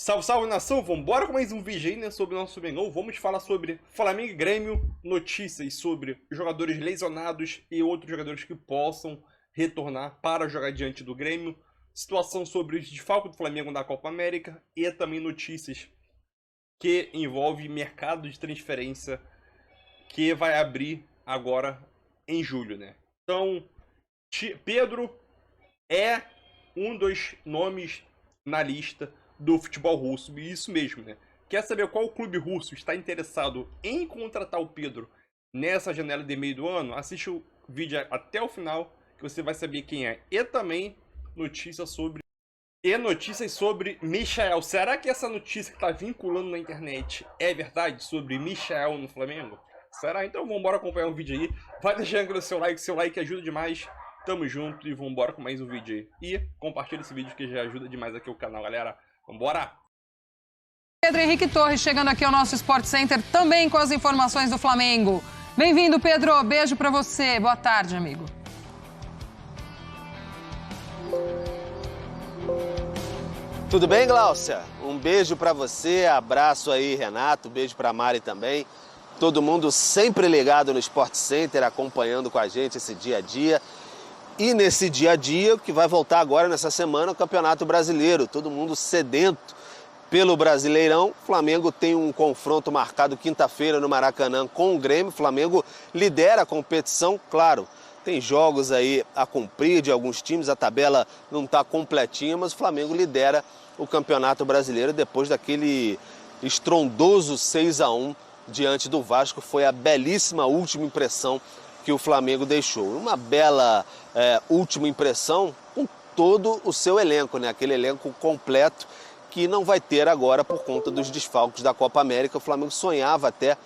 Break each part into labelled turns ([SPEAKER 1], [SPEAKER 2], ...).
[SPEAKER 1] Salve, salve, nação! Vambora com mais um vídeo aí, né, sobre o nosso Mengão. Vamos falar sobre Flamengo e Grêmio, notícias sobre jogadores lesionados e outros jogadores que possam retornar para jogar diante do Grêmio, situação sobre os desfalques do Flamengo na Copa América e também notícias que envolvem mercado de transferência que vai abrir agora em julho, né? Então, Pedro é um dos nomes na lista do futebol russo, e isso mesmo, né? Quer saber qual clube russo está interessado em contratar o Pedro nessa janela de meio do ano? Assiste o vídeo até o final, que você vai saber quem é. E também notícias sobre Michael. Será que essa notícia que está vinculando na internet é verdade sobre Michael no Flamengo? Será? Então vamos embora acompanhar o vídeo aí. Vai deixando o seu like ajuda demais. Tamo junto e vambora com mais um vídeo aí. E compartilha esse vídeo que já ajuda demais aqui o canal, galera. Vambora!
[SPEAKER 2] Pedro Henrique Torres chegando aqui ao nosso Sport Center também com as informações do Flamengo. Bem-vindo, Pedro. Beijo pra você. Boa tarde, amigo.
[SPEAKER 3] Tudo bem, Gláucia? Um beijo pra você, abraço aí, Renato, beijo pra Mari também. Todo mundo sempre ligado no Sport Center, acompanhando com a gente esse dia a dia. E nesse dia a dia, que vai voltar agora nessa semana, o Campeonato Brasileiro. Todo mundo sedento pelo Brasileirão. O Flamengo tem um confronto marcado quinta-feira no Maracanã com o Grêmio. O Flamengo lidera a competição, claro. Tem jogos aí a cumprir de alguns times, a tabela não está completinha, mas o Flamengo lidera o Campeonato Brasileiro depois daquele estrondoso 6-1 diante do Vasco. Foi a belíssima última impressão que o Flamengo deixou. Uma bela última impressão com todo o seu elenco, né? Aquele elenco completo que não vai ter agora por conta dos desfalques da Copa América. O Flamengo sonhava até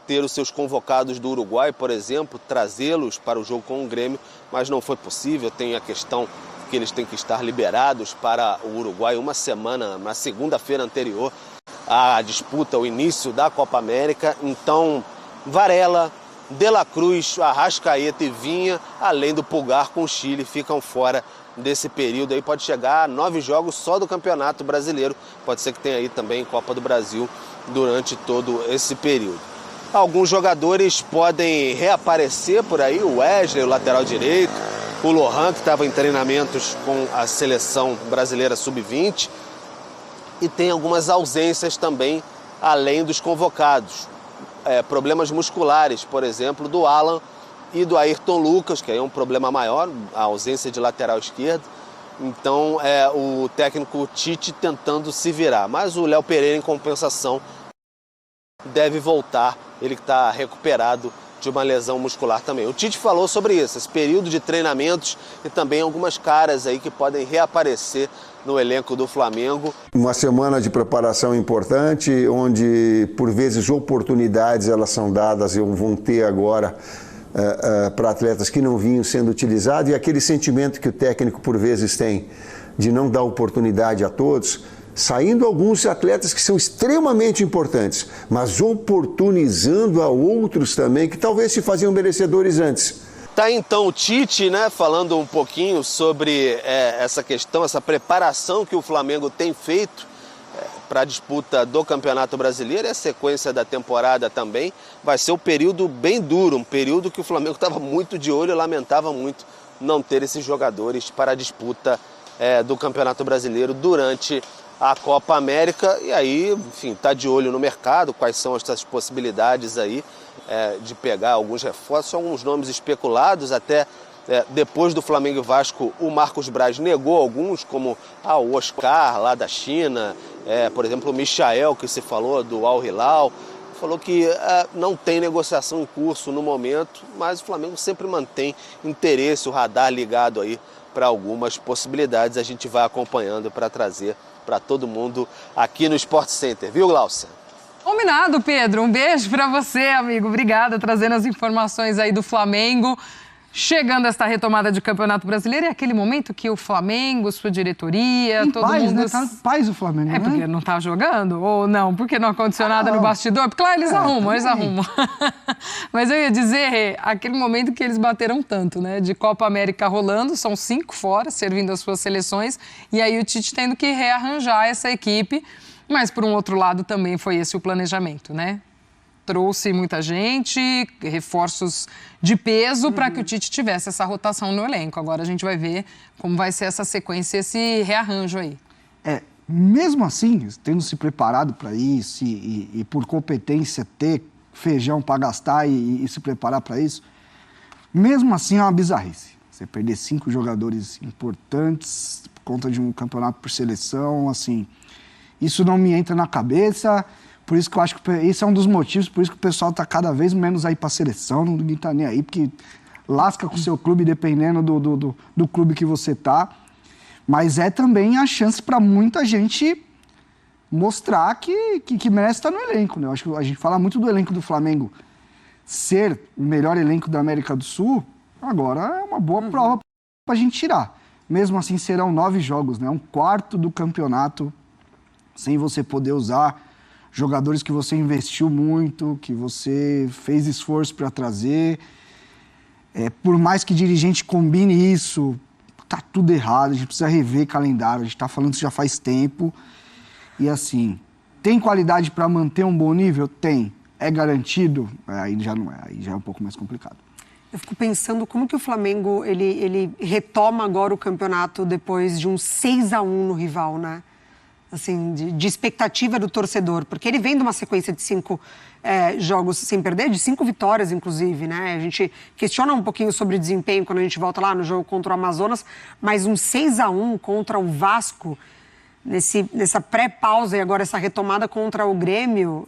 [SPEAKER 3] ter os seus convocados do Uruguai, por exemplo, trazê-los para o jogo com o Grêmio, mas não foi possível. Tem a questão que eles têm que estar liberados para o Uruguai uma semana, na segunda-feira anterior à disputa, o início da Copa América. Então, Varela, De La Cruz, Arrascaeta e Vinha, além do Pulgar com o Chile, ficam fora desse período aí. Pode chegar a 9 jogos só do Campeonato Brasileiro. Pode ser que tenha aí também Copa do Brasil durante todo esse período. Alguns jogadores podem reaparecer por aí, o Wesley, o lateral direito, o Lohan, que estava em treinamentos com a seleção brasileira sub-20. E tem algumas ausências também, além dos convocados. Problemas musculares, por exemplo, do Alan e do Ayrton Lucas, que aí é um problema maior, a ausência de lateral esquerdo. Então, o técnico Tite tentando se virar. Mas o Léo Pereira, em compensação, deve voltar. Ele que está recuperado de uma lesão muscular também. O Tite falou sobre isso, esse período de treinamentos e também algumas caras aí que podem reaparecer no elenco do Flamengo.
[SPEAKER 4] Uma semana de preparação importante, onde por vezes oportunidades elas são dadas e vão ter agora para atletas que não vinham sendo utilizados, e aquele sentimento que o técnico por vezes tem de não dar oportunidade a todos, saindo alguns atletas que são extremamente importantes, mas oportunizando a outros também que talvez se faziam merecedores antes.
[SPEAKER 3] Tá então o Tite, né, falando um pouquinho sobre essa questão, essa preparação que o Flamengo tem feito para a disputa do Campeonato Brasileiro, e a sequência da temporada também. Vai ser um período bem duro, um período que o Flamengo estava muito de olho e lamentava muito não ter esses jogadores para a disputa do Campeonato Brasileiro durante a Copa América. E aí, enfim, tá de olho no mercado, quais são essas possibilidades aí de pegar alguns reforços, alguns nomes especulados. Até depois do Flamengo e Vasco, o Marcos Braz negou alguns, como o Oscar, lá da China, por exemplo, o Michael, que se falou, do Al Hilal, falou que não tem negociação em curso no momento, mas o Flamengo sempre mantém interesse, o radar ligado aí para algumas possibilidades. A gente vai acompanhando para trazer para todo mundo aqui no Sport Center, viu, Gláucia?
[SPEAKER 2] Combinado, Pedro. Um beijo pra você, amigo. Obrigada, trazendo as informações aí do Flamengo. Chegando esta retomada de Campeonato Brasileiro, é aquele momento que o Flamengo, sua diretoria, todo mundo...
[SPEAKER 5] Né? Tá em paz o Flamengo, né?
[SPEAKER 2] Porque não tá jogando? Ou não? Porque não aconteceu nada no bastidor? Porque lá eles arrumam. Mas eu ia dizer, aquele momento que eles bateram tanto, né? De Copa América rolando, são 5 fora, servindo as suas seleções, e aí o Tite tendo que rearranjar essa equipe. Mas, por um outro lado, também foi esse o planejamento, né? Trouxe muita gente, reforços de peso para que o Tite tivesse essa rotação no elenco. Agora a gente vai ver como vai ser essa sequência, esse rearranjo aí.
[SPEAKER 5] Mesmo assim, tendo se preparado para isso e por competência ter feijão para gastar e se preparar para isso, mesmo assim é uma bizarrice. Você perder 5 jogadores importantes por conta de um campeonato por seleção, assim, isso não me entra na cabeça. Por isso que eu acho que esse é um dos motivos, por isso que o pessoal está cada vez menos aí para a seleção, ninguém está nem aí, porque lasca com o seu clube dependendo do clube que você tá. Mas é também a chance para muita gente mostrar que merece estar no elenco, né? Eu acho que a gente fala muito do elenco do Flamengo ser o melhor elenco da América do Sul, agora é uma boa prova para a gente tirar. Mesmo assim, serão 9 jogos, né? 1/4 do campeonato sem você poder usar jogadores que você investiu muito, que você fez esforço para trazer. Por mais que dirigente combine isso, tá tudo errado, a gente precisa rever calendário, a gente tá falando isso já faz tempo. E assim, tem qualidade para manter um bom nível? Tem. É garantido? Aí já não é, aí já é um pouco mais complicado.
[SPEAKER 6] Eu fico pensando como que o Flamengo ele retoma agora o campeonato depois de um 6-1 no rival, né? Assim, de expectativa do torcedor, porque ele vem de uma sequência de 5 jogos sem perder, de 5 vitórias, inclusive, né? A gente questiona um pouquinho sobre desempenho quando a gente volta lá no jogo contra o Amazonas, mas um 6-1 contra o Vasco, nessa pré-pausa e agora essa retomada contra o Grêmio,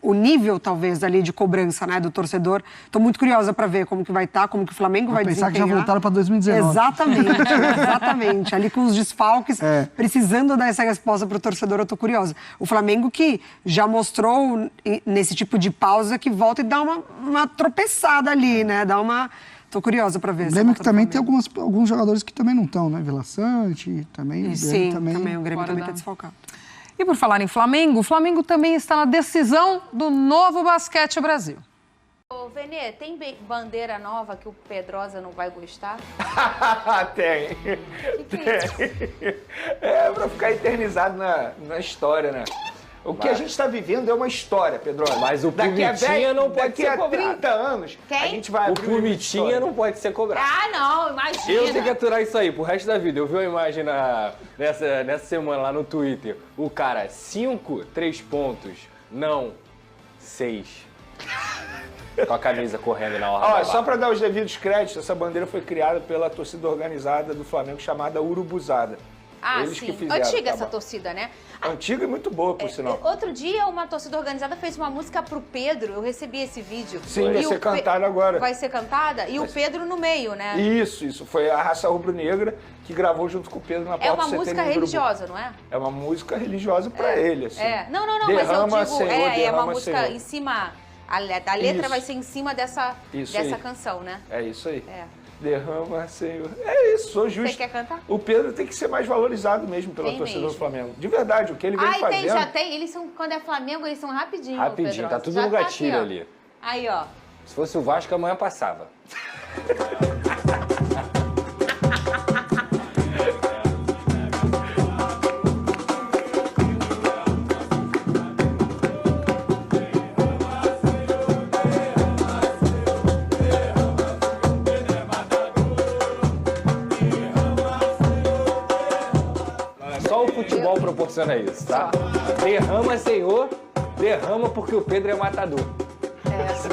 [SPEAKER 6] o nível, talvez, ali de cobrança, né, do torcedor. Estou muito curiosa para ver como que vai estar, como que o Flamengo vai desempenhar.
[SPEAKER 5] Pensar que já voltaram para 2019.
[SPEAKER 6] Exatamente, exatamente. Ali com os desfalques, precisando dar essa resposta para o torcedor, eu estou curiosa. O Flamengo que já mostrou, nesse tipo de pausa, que volta e dá uma tropeçada ali, né, Tô curiosa para ver.
[SPEAKER 5] O Grêmio que também tem alguns jogadores que também não estão, né? Vila Sante, também.
[SPEAKER 6] Sim, também o Grêmio também está desfalcado.
[SPEAKER 2] E por falar em Flamengo, o Flamengo também está na decisão do Novo Basquete Brasil.
[SPEAKER 7] Ô, Venê, tem bandeira nova que o Pedrosa não vai gostar?
[SPEAKER 8] Tem.
[SPEAKER 7] Que é isso?
[SPEAKER 8] É pra ficar eternizado na história, né? O que a gente está vivendo é uma história, Pedro.
[SPEAKER 9] Mas o Pumitinha não pode ser cobrado.
[SPEAKER 8] Daqui a 30 anos,
[SPEAKER 7] Quem?
[SPEAKER 8] a gente vai
[SPEAKER 9] O
[SPEAKER 8] abrir uma
[SPEAKER 9] Pumitinha
[SPEAKER 8] história.
[SPEAKER 9] não pode ser cobrado.
[SPEAKER 7] Ah, não, imagina.
[SPEAKER 9] Eu tenho que aturar isso aí pro resto da vida. Eu vi uma imagem nessa semana lá no Twitter. O cara, 5, 3 pontos. Não, 6. Com a camisa correndo na hora.
[SPEAKER 8] Ó, só para dar os devidos créditos, essa bandeira foi criada pela torcida organizada do Flamengo chamada Urubuzada.
[SPEAKER 7] Ah,
[SPEAKER 8] Eles
[SPEAKER 7] sim.
[SPEAKER 8] que fizeram,
[SPEAKER 7] Antiga
[SPEAKER 8] tá
[SPEAKER 7] essa
[SPEAKER 8] bom.
[SPEAKER 7] torcida, né?
[SPEAKER 8] Antiga e muito boa, por sinal.
[SPEAKER 7] Outro dia, uma torcida organizada fez uma música pro Pedro. Eu recebi esse vídeo.
[SPEAKER 8] Sim, vai
[SPEAKER 7] E
[SPEAKER 8] ser
[SPEAKER 7] o
[SPEAKER 8] cantada agora.
[SPEAKER 7] Vai ser cantada? E o Pedro no meio, né?
[SPEAKER 8] Isso. Foi a Raça Rubro-Negra que gravou junto com o Pedro na
[SPEAKER 7] É
[SPEAKER 8] porta
[SPEAKER 7] uma
[SPEAKER 8] do CT
[SPEAKER 7] música
[SPEAKER 8] no Urubu.
[SPEAKER 7] religiosa, não é?
[SPEAKER 8] É uma música religiosa para ele, assim.
[SPEAKER 7] Não, mas eu
[SPEAKER 8] Derrama,
[SPEAKER 7] digo,
[SPEAKER 8] Senhor,
[SPEAKER 7] é uma
[SPEAKER 8] derrama,
[SPEAKER 7] música
[SPEAKER 8] Senhor.
[SPEAKER 7] em cima. A letra
[SPEAKER 8] Isso.
[SPEAKER 7] vai ser em cima dessa
[SPEAKER 8] Isso aí.
[SPEAKER 7] canção, né?
[SPEAKER 8] É isso aí.
[SPEAKER 7] É.
[SPEAKER 8] Derrama, Senhor. É isso, sou justo.
[SPEAKER 7] Você quer cantar?
[SPEAKER 8] O Pedro tem que ser mais valorizado mesmo pela
[SPEAKER 7] Tem
[SPEAKER 8] torcida
[SPEAKER 7] mesmo.
[SPEAKER 8] do Flamengo. De verdade, o que ele vem fazendo...
[SPEAKER 7] já tem. Eles são, quando é Flamengo, eles são rapidinho,
[SPEAKER 9] Rapidinho,
[SPEAKER 7] Pedrosa.
[SPEAKER 9] tá tudo
[SPEAKER 7] Já
[SPEAKER 9] no gatilho
[SPEAKER 7] aqui, ó.
[SPEAKER 9] ali.
[SPEAKER 7] Aí, ó.
[SPEAKER 9] Se fosse o Vasco, amanhã passava. Só o futebol proporciona isso, tá? Derrama, Senhor, derrama porque o Pedro é matador.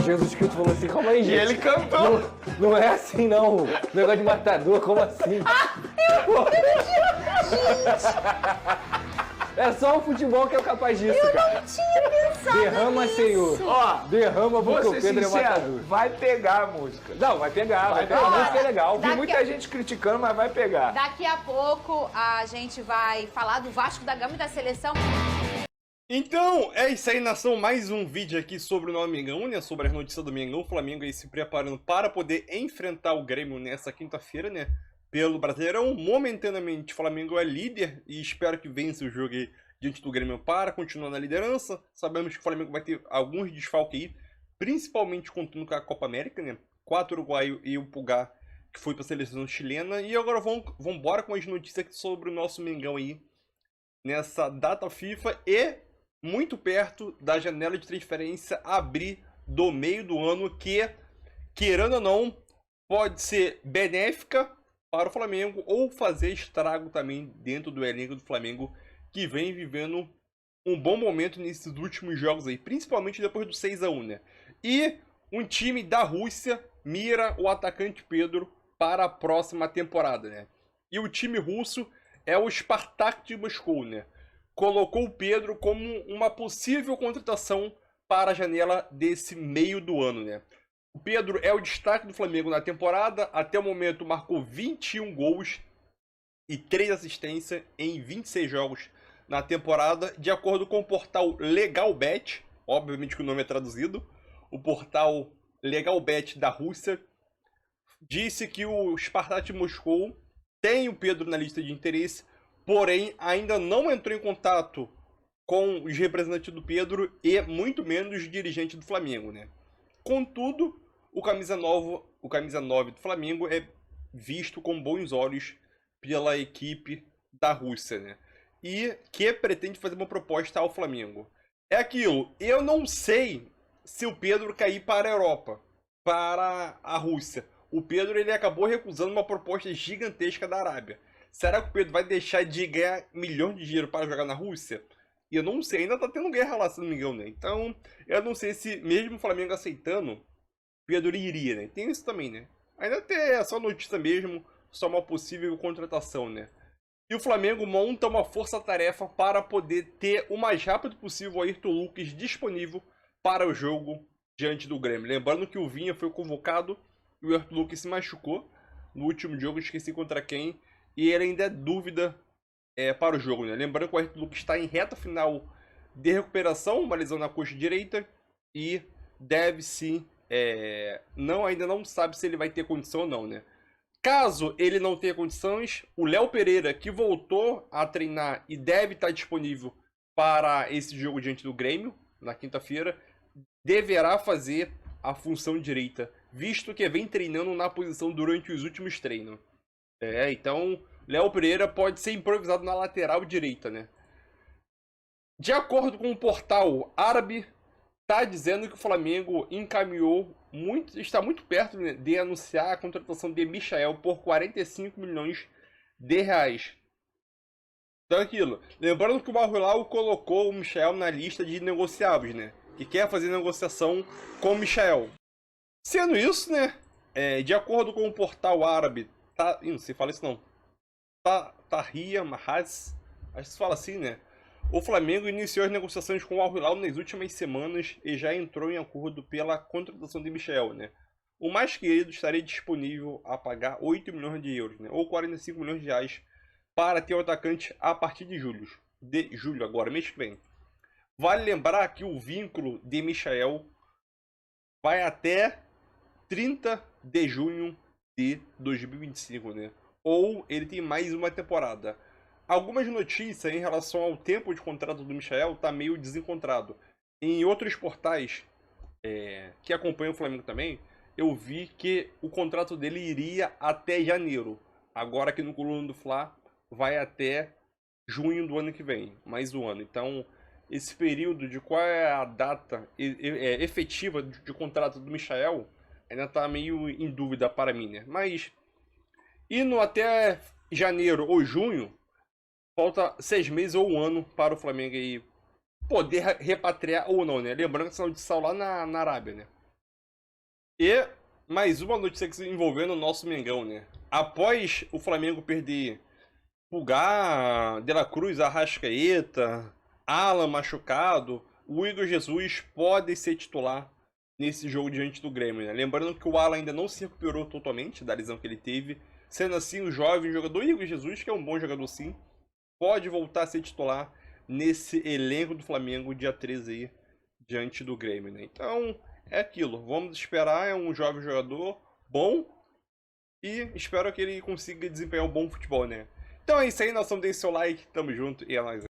[SPEAKER 9] Jesus Cristo falou assim, calma aí, gente.
[SPEAKER 8] E ele cantou.
[SPEAKER 9] Não é assim, não. Negócio de matador, como assim? É só o futebol que é capaz disso, cara.
[SPEAKER 7] Não tinha pensado
[SPEAKER 9] Derrama,
[SPEAKER 7] nisso.
[SPEAKER 9] Senhor.
[SPEAKER 8] Ó,
[SPEAKER 9] Derrama porque
[SPEAKER 8] vou
[SPEAKER 9] o
[SPEAKER 8] ser
[SPEAKER 9] Pedro é
[SPEAKER 8] sincero,
[SPEAKER 9] matador.
[SPEAKER 8] vai pegar a música.
[SPEAKER 9] Não, vai pegar. A
[SPEAKER 8] pegar.
[SPEAKER 9] música é legal.
[SPEAKER 8] Tem
[SPEAKER 7] Daqui
[SPEAKER 8] muita
[SPEAKER 7] a-
[SPEAKER 8] gente criticando, mas vai pegar.
[SPEAKER 7] Daqui a pouco a gente vai falar do Vasco da Gama e da seleção.
[SPEAKER 1] Então, é isso aí, nação. Mais um vídeo aqui sobre o nosso Mengão, né? Sobre as notícias do Mengão. O Flamengo aí se preparando para poder enfrentar o Grêmio nessa quinta-feira, né? Pelo Brasileirão. Momentaneamente, o Flamengo é líder e espero que vença o jogo aí diante do Grêmio para continuar na liderança. Sabemos que o Flamengo vai ter alguns desfalques aí, principalmente contando com a Copa América, né? 4 uruguaio e o Pulgar, que foi para a seleção chilena. E agora vamos embora com as notícias aqui sobre o nosso Mengão aí. nessa data FIFA e muito perto da janela de transferência abrir do meio do ano, que, querendo ou não, pode ser benéfica para o Flamengo ou fazer estrago também dentro do elenco do Flamengo, que vem vivendo um bom momento nesses últimos jogos aí, principalmente depois do 6-1, né? E um time da Rússia mira o atacante Pedro para a próxima temporada, né? E o time russo é o Spartak de Moscou, né? Colocou o Pedro como uma possível contratação para a janela desse meio do ano, né? O Pedro é o destaque do Flamengo na temporada. Até o momento marcou 21 gols e 3 assistências em 26 jogos na temporada, de acordo com o portal LegalBet, obviamente que o nome é traduzido, o portal LegalBet da Rússia disse que o Spartak de Moscou tem o Pedro na lista de interesse, porém ainda não entrou em contato com os representantes do Pedro e muito menos o dirigente do Flamengo, né? Contudo, o camisa 9 do Flamengo é visto com bons olhos pela equipe da Rússia, né? E que pretende fazer uma proposta ao Flamengo. É aquilo, eu não sei se o Pedro cair para a Europa, para a Rússia. O Pedro ele acabou recusando uma proposta gigantesca da Arábia. Será que o Pedro vai deixar de ganhar milhões de dinheiro para jogar na Rússia? E eu não sei, ainda tá tendo guerra lá, se não me engano, né? Então, eu não sei se mesmo o Flamengo aceitando, o Pedro iria, né? Tem isso também, né? Ainda tem só notícia mesmo, só uma possível contratação, né? E o Flamengo monta uma força-tarefa para poder ter o mais rápido possível o Ayrton Lucas disponível para o jogo diante do Grêmio. Lembrando que o Vinha foi convocado e o Ayrton Lucas se machucou no último jogo, esqueci contra quem, e ele ainda é dúvida para o jogo, né? Lembrando que o Ayrton Lucas está em reta final de recuperação, uma lesão na coxa direita, e deve sim, ainda não sabe se ele vai ter condição ou não, né? Caso ele não tenha condições, o Léo Pereira, que voltou a treinar e deve estar disponível para esse jogo diante do Grêmio, na quinta-feira, deverá fazer a função direita, visto que vem treinando na posição durante os últimos treinos. Então, Léo Pereira pode ser improvisado na lateral direita, né? De acordo com o portal árabe, está dizendo que o Flamengo está muito perto, né, de anunciar a contratação de Michael por 45 milhões de reais. Então aquilo. Lembrando que o Al-Hilal colocou o Michael na lista de negociáveis, né? Que quer fazer negociação com o Michael. Sendo isso, né? De acordo com o portal árabe, não sei fala isso não. Tahria Mahaz, acho que se fala assim, né? O Flamengo iniciou as negociações com o Al-Hilal nas últimas semanas e já entrou em acordo pela contratação de Michael, né? O mais querido estaria disponível a pagar 8 milhões de euros, né? Ou 45 milhões de reais para ter o atacante a partir de julho agora, mês que vem. Vale lembrar que o vínculo de Michael vai até 30 de junho de 2025, né? Ou ele tem mais uma temporada. Algumas notícias em relação ao tempo de contrato do Michael tá meio desencontrado. Em outros portais que acompanham o Flamengo também, eu vi que o contrato dele iria até janeiro. Agora aqui no Coluna do Fla vai até junho do ano que vem, mais um ano. Então, esse período de qual é a data efetiva de contrato do Michael ainda tá meio em dúvida para mim, né? Mas, indo até janeiro ou junho, falta 6 meses ou um ano para o Flamengo aí poder repatriar ou não, né? Lembrando que são de sal lá na Arábia, né? E mais uma notícia que se envolvendo o nosso Mengão, né? Após o Flamengo perder Pulgar, De La Cruz, Arrascaeta, Alan machucado, o Igor Jesus pode ser titular nesse jogo diante do Grêmio, né? Lembrando que o Alan ainda não se recuperou totalmente da lesão que ele teve. Sendo assim, o jovem jogador Igor Jesus, que é um bom jogador sim, pode voltar a ser titular nesse elenco do Flamengo dia 13 aí, diante do Grêmio, né? Então, é aquilo. Vamos esperar, é um jovem jogador bom e espero que ele consiga desempenhar um bom futebol, né? Então é isso aí, nação, deixe seu like, tamo junto e é nóis.